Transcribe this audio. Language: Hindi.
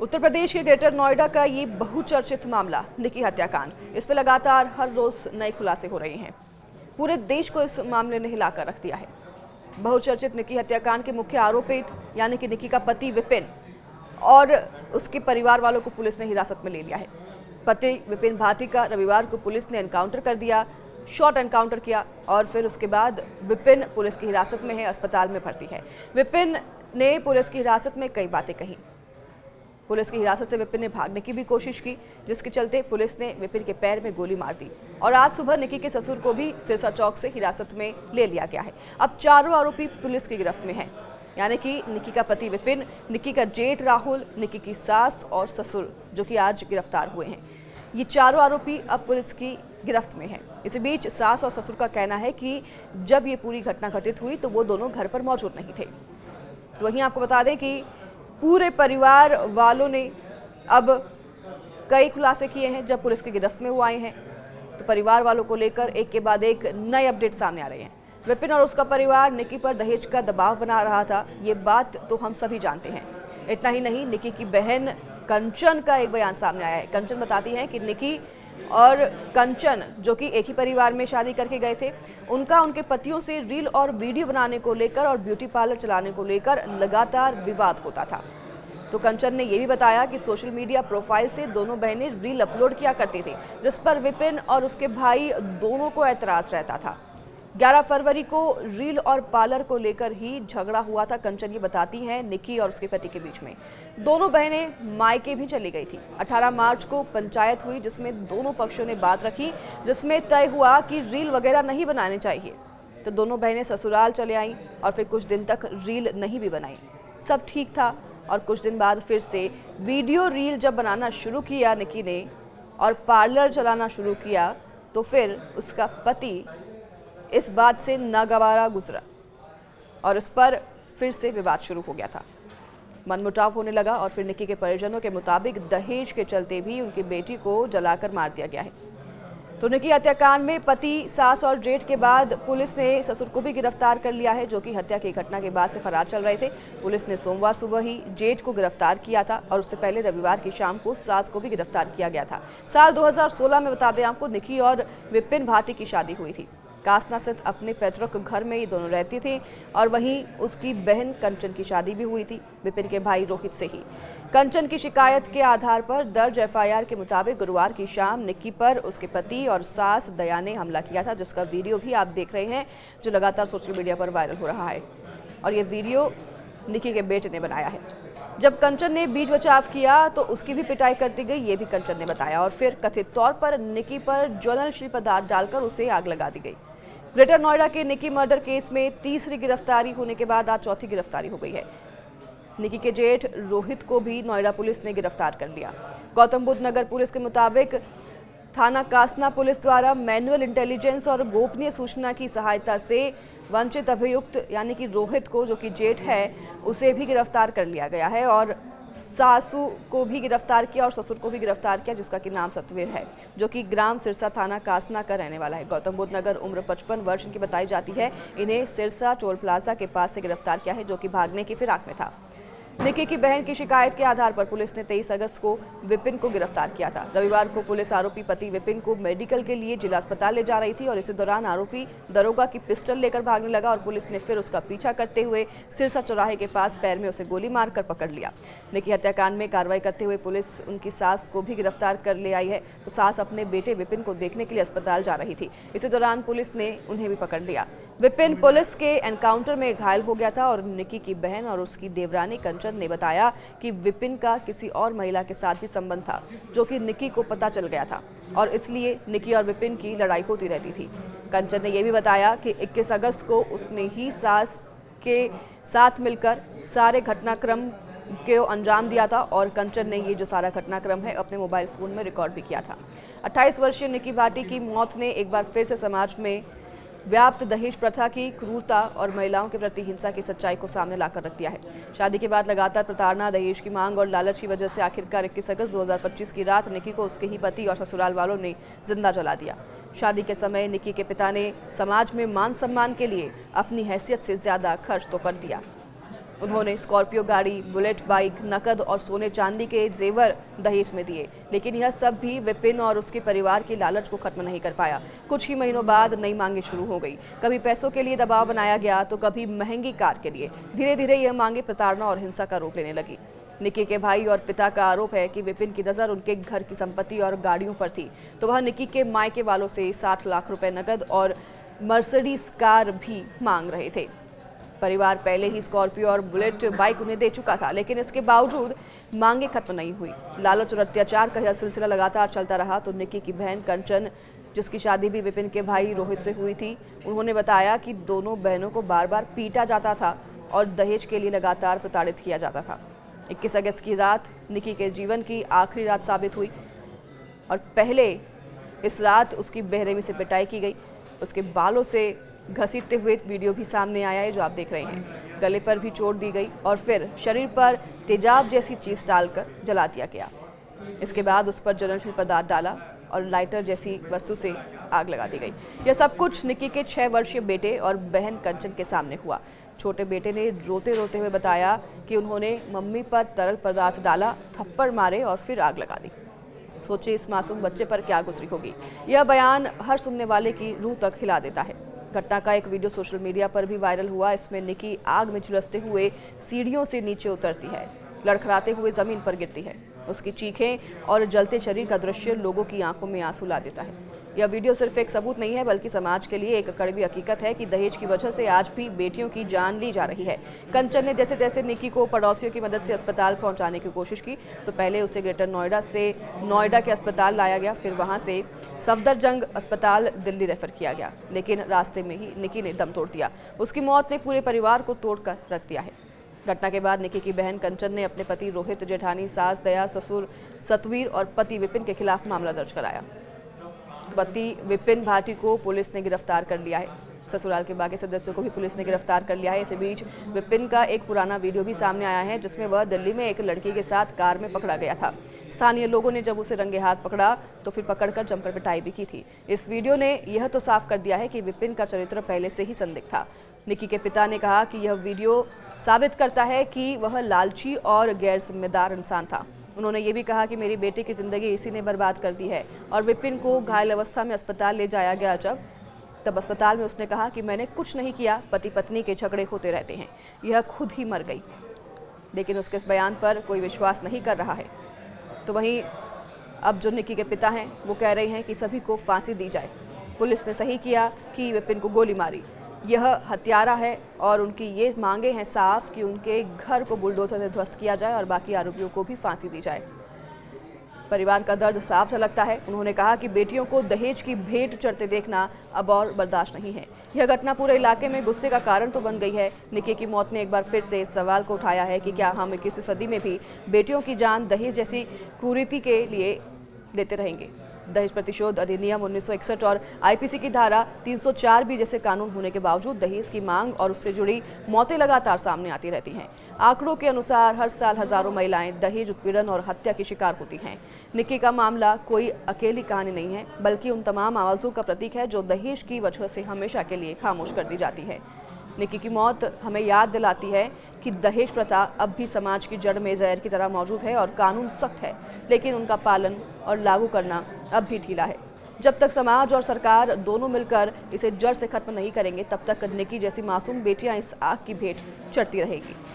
उत्तर प्रदेश के ग्रेटर नोएडा का ये बहुचर्चित मामला निकी हत्याकांड, इस पर लगातार हर रोज नए खुलासे हो रहे हैं। पूरे देश को इस मामले ने हिलाकर रख दिया है। बहुचर्चित निकी हत्याकांड के मुख्य आरोपित यानी कि निकी का पति विपिन और उसके परिवार वालों को पुलिस ने हिरासत में ले लिया है। पति विपिन भाटी का रविवार को पुलिस ने एनकाउंटर कर दिया, शॉर्ट एनकाउंटर किया और फिर उसके बाद विपिन पुलिस की हिरासत में है, अस्पताल में भर्ती है। विपिन ने पुलिस की हिरासत में कई बातें कही। पुलिस की हिरासत से विपिन ने भागने की भी कोशिश की, जिसके चलते पुलिस ने विपिन के पैर में गोली मार दी और आज सुबह निकी के ससुर को भी सिरसा चौक से हिरासत में ले लिया गया है। अब चारों आरोपी पुलिस की गिरफ्त में हैं, यानी कि निकी का पति विपिन, निकी का जेठ राहुल, निकी की सास और ससुर, जो कि आज गिरफ्तार हुए हैं। ये चारों आरोपी अब पुलिस की गिरफ्त में हैं। इसी बीच सास और ससुर का कहना है कि जब ये पूरी घटना घटित हुई तो वो दोनों घर पर मौजूद नहीं थे। तो वहीं आपको बता दें कि पूरे परिवार वालों ने अब कई खुलासे किए हैं। जब पुलिस की गिरफ्त में वो आए हैं तो परिवार वालों को लेकर एक के बाद एक नए अपडेट सामने आ रहे हैं। विपिन और उसका परिवार निकी पर दहेज का दबाव बना रहा था, ये बात तो हम सभी जानते हैं। इतना ही नहीं, निकी की बहन कंचन का एक बयान सामने आया है। कंचन बताती हैं कि निकी और कंचन, जो कि एक ही परिवार में शादी करके गए थे, उनका उनके पतियों से रील और वीडियो बनाने को लेकर और ब्यूटी पार्लर चलाने को लेकर लगातार विवाद होता था। तो कंचन ने यह भी बताया कि सोशल मीडिया प्रोफाइल से दोनों बहनें रील अपलोड किया करती थी, जिस पर विपिन और उसके भाई दोनों को ऐतराज रहता था। 11 फरवरी को रील और पार्लर को लेकर ही झगड़ा हुआ था। कंचन ये बताती हैं निकी और उसके पति के बीच में दोनों बहनें मायके भी चली गई थी। 18 मार्च को पंचायत हुई, जिसमें दोनों पक्षों ने बात रखी, जिसमें तय हुआ कि रील वगैरह नहीं बनाने चाहिए। तो दोनों बहनें ससुराल चले आईं और फिर कुछ दिन तक रील नहीं भी बनाई। सब ठीक था और कुछ दिन बाद फिर से वीडियो रील जब बनाना शुरू किया निकी ने और पार्लर चलाना शुरू किया, तो फिर उसका पति इस बात से नागवारा गुजरा और इस पर फिर से विवाद शुरू हो गया था। मनमुटाव होने लगा और फिर निकी के परिजनों के मुताबिक दहेज के चलते भी उनकी बेटी को जलाकर मार दिया गया है। तो निकी हत्याकांड में पति, सास और जेठ के बाद पुलिस ने ससुर को भी गिरफ्तार कर लिया है, जो कि हत्या की घटना के बाद से फरार चल रहे थे। पुलिस ने सोमवार सुबह ही जेठ को गिरफ्तार किया था और उससे पहले रविवार की शाम को सास को भी गिरफ्तार किया गया था। साल 2016 में बता दें आपको, निकी और विपिन भाटी की शादी हुई थी। कासना स्थित अपने पैतृक घर में ये दोनों रहती थी और वहीं उसकी बहन कंचन की शादी भी हुई थी विपिन के भाई रोहित से ही। कंचन की शिकायत के आधार पर दर्ज एफआईआर के मुताबिक गुरुवार की शाम निकी पर उसके पति और सास दया ने हमला किया था, जिसका वीडियो भी आप देख रहे हैं, जो लगातार सोशल मीडिया पर वायरल हो रहा है। और ये वीडियो निकी के बेटे ने बनाया है। जब कंचन ने बीच बचाव किया तो उसकी भी पिटाई कर दी गई, ये भी कंचन ने बताया और फिर कथित तौर पर निकी पर ज्वलनशील पदार्थ डालकर उसे आग लगा दी गई। ग्रेटर नोएडा के निकी मर्डर केस में तीसरी गिरफ्तारी होने के बाद आज चौथी गिरफ्तारी हो गई है। निकी के जेठ रोहित को भी नोएडा पुलिस ने गिरफ्तार कर लिया। गौतम बुद्ध नगर पुलिस के मुताबिक थाना कासना पुलिस द्वारा मैनुअल इंटेलिजेंस और गोपनीय सूचना की सहायता से वंचित अभियुक्त यानी कि रोहित को, जो कि जेठ है, उसे भी गिरफ्तार कर लिया गया है और सासू को भी गिरफ्तार किया और ससुर को भी गिरफ्तार किया, जिसका कि नाम सतवीर है, जो कि ग्राम सिरसा थाना कासना का रहने वाला है। गौतम बुद्ध नगर, उम्र 55 वर्ष इनकी बताई जाती है। इन्हें सिरसा टोल प्लाजा के पास से गिरफ्तार किया है, जो कि भागने की फिराक में था। निकी की बहन की शिकायत के आधार पर पुलिस ने 23 अगस्त को विपिन को गिरफ्तार किया था। रविवार को पुलिस आरोपी पति विपिन को मेडिकल के लिए जिला अस्पताल ले जा रही थी और इसी दौरान आरोपी दरोगा की पिस्टल लेकर भागने लगा और पुलिस ने फिर उसका पीछा करते हुए सिरसा चौराहे के पास पैर में उसे गोली मारकर पकड़ लिया। निकी हत्याकांड में कार्रवाई करते हुए पुलिस उनकी सास को भी गिरफ्तार कर ले आई है। तो सास अपने बेटे विपिन को देखने के लिए अस्पताल जा रही थी, इसी दौरान पुलिस ने उन्हें भी पकड़ लिया। विपिन पुलिस के एनकाउंटर में घायल हो गया था और निकी की बहन और उसकी देवरानी कंचन ने बताया कि विपिन का किसी और महिला के साथ भी संबंध था, जो कि निकी को पता चल गया था और इसलिए निकी और विपिन की लड़ाई होती रहती थी। कंचन ने यह भी बताया कि 21 अगस्त को उसने ही सास के साथ मिलकर सारे घटनाक्रम को अंजाम दिया था और कंचन ने ये जो सारा घटनाक्रम है अपने मोबाइल फोन में रिकॉर्ड भी किया था। 28 वर्षीय निकी भाटी की मौत ने एक बार फिर से समाज में व्याप्त दहेज प्रथा की क्रूरता और महिलाओं के प्रति हिंसा की सच्चाई को सामने लाकर रख दिया है। शादी के बाद लगातार प्रताड़ना, दहेज की मांग और लालच की वजह से आखिरकार 21 अगस्त 2025 की रात निकी को उसके ही पति और ससुराल वालों ने जिंदा जला दिया। शादी के समय निकी के पिता ने समाज में मान सम्मान के लिए अपनी हैसियत से ज्यादा खर्च तो कर दिया। उन्होंने स्कॉर्पियो गाड़ी, बुलेट बाइक, नकद और सोने चांदी के जेवर दहेज में दिए, लेकिन यह सब भी विपिन और उसके परिवार की लालच को खत्म नहीं कर पाया। कुछ ही महीनों बाद नई मांगे शुरू हो गई। कभी पैसों के लिए दबाव बनाया गया तो कभी महंगी कार के लिए। धीरे धीरे यह मांगे प्रताड़ना और हिंसा का रूप लेने लगी। निकी के भाई और पिता का आरोप है कि विपिन की नज़र उनके घर की संपत्ति और गाड़ियों पर थी, तो वह निकी के मायके वालों से 60 लाख रुपए नकद और मर्सिडीज कार भी मांग रहे थे। परिवार पहले ही स्कॉर्पियो और बुलेट बाइक उन्हें दे चुका था, लेकिन इसके बावजूद मांगे खत्म नहीं हुई। लालच और अत्याचार का यह सिलसिला लगातार चलता रहा तो निकी की बहन कंचन, जिसकी शादी भी विपिन के भाई रोहित से हुई थी, उन्होंने बताया कि दोनों बहनों को बार बार पीटा जाता था और दहेज के लिए लगातार प्रताड़ित किया जाता था। 21 अगस्त की रात निकी के जीवन की आखिरी रात साबित हुई और पहले इस रात उसकी बेरहमी से पिटाई की गई। उसके बालों से घसीटते हुए वीडियो भी सामने आया है, जो आप देख रहे हैं। गले पर भी चोट दी गई और फिर शरीर पर तेजाब जैसी चीज डालकर जला दिया गया। इसके बाद उस पर ज्वलनशील पदार्थ डाला और लाइटर जैसी वस्तु से आग लगा दी गई। यह सब कुछ निकी के 6 वर्षीय बेटे और बहन कंचन के सामने हुआ। छोटे बेटे ने रोते रोते हुए बताया कि उन्होंने मम्मी पर तरल पदार्थ डाला, थप्पड़ मारे और फिर आग लगा दी। सोचिए इस मासूम बच्चे पर क्या गुजरी होगी। यह बयान हर सुनने वाले की रूह तक हिला देता है। घटना का एक वीडियो सोशल मीडिया पर भी वायरल हुआ। इसमें निकी आग में झुलसते हुए सीढ़ियों से नीचे उतरती है, लड़खड़ाते हुए जमीन पर गिरती है। उसकी चीखें और जलते शरीर का दृश्य लोगों की आंखों में आंसू ला देता है। यह वीडियो सिर्फ एक सबूत नहीं है, बल्कि समाज के लिए एक कड़वी हकीकत है कि दहेज की वजह से आज भी बेटियों की जान ली जा रही है। कंचन ने जैसे जैसे निकी को पड़ोसियों की मदद से अस्पताल पहुंचाने की कोशिश की, तो पहले उसे ग्रेटर नोएडा से नोएडा के अस्पताल लाया गया, फिर वहां से सफदरजंग अस्पताल दिल्ली रेफर किया गया, लेकिन रास्ते में ही निकी ने दम तोड़ दिया। उसकी मौत ने पूरे परिवार को तोड़कर रख दिया है। घटना के बाद निकी की बहन कंचन ने अपने पति रोहित, जेठानी सास दया, ससुर सतवीर और पति विपिन के खिलाफ मामला दर्ज कराया। पति विपिन भाटी को पुलिस ने गिरफ्तार कर लिया है। ससुराल के बाकी सदस्यों को भी पुलिस ने गिरफ्तार कर लिया है। इसी बीच विपिन का एक पुराना वीडियो भी सामने आया है, जिसमें वह दिल्ली में एक लड़की के साथ कार में पकड़ा गया था। स्थानीय लोगों ने जब उसे रंगे हाथ पकड़ा तो फिर पकड़कर जमकर पिटाई भी की थी। इस वीडियो ने यह तो साफ कर दिया है कि विपिन का चरित्र पहले से ही संदिग्ध था। निकी के पिता ने कहा कि यह वीडियो साबित करता है कि वह लालची और गैर जिम्मेदार इंसान था। उन्होंने ये भी कहा कि मेरी बेटी की ज़िंदगी इसी ने बर्बाद कर दी है। और विपिन को घायल अवस्था में अस्पताल ले जाया गया, तब अस्पताल में उसने कहा कि मैंने कुछ नहीं किया, पति पत्नी के झगड़े होते रहते हैं, यह खुद ही मर गई। लेकिन उसके इस बयान पर कोई विश्वास नहीं कर रहा है। तो वहीं अब जो निकी के पिता हैं वो कह रहे हैं कि सभी को फांसी दी जाए। पुलिस ने सही किया कि विपिन को गोली मारी, यह हत्यारा है और उनकी ये मांगे हैं साफ कि उनके घर को बुलडोजर से ध्वस्त किया जाए और बाकी आरोपियों को भी फांसी दी जाए। परिवार का दर्द साफ झलकता है। उन्होंने कहा कि बेटियों को दहेज की भेंट चढ़ते देखना अब और बर्दाश्त नहीं है। यह घटना पूरे इलाके में गुस्से का कारण तो बन गई है। निकी की मौत ने एक बार फिर से इस सवाल को उठाया है कि क्या हम 21वीं सदी में भी बेटियों की जान दहेज जैसी कुरीति के लिए लेते रहेंगे। दहेज प्रतिशोध अधिनियम 1961 और आईपीसी की धारा 304 भी जैसे कानून होने के बावजूद दहेज की मांग और उससे जुड़ी मौतें लगातार सामने आती रहती हैं। आंकड़ों के अनुसार हर साल हजारों महिलाएं दहेज उत्पीड़न और हत्या की शिकार होती हैं। निकी का मामला कोई अकेली कहानी नहीं है, बल्कि उन तमाम आवाज़ों का प्रतीक है जो दहेज की वजह से हमेशा के लिए खामोश कर दी जाती है। निकी की मौत हमें याद दिलाती है कि दहेज प्रथा अब भी समाज की जड़ में जहर की तरह मौजूद है और कानून सख्त है, लेकिन उनका पालन और लागू करना अब भी ढीला है। जब तक समाज और सरकार दोनों मिलकर इसे जड़ से खत्म नहीं करेंगे, तब तक निकी जैसी मासूम बेटियां इस आग की भेंट चढ़ती रहेगी।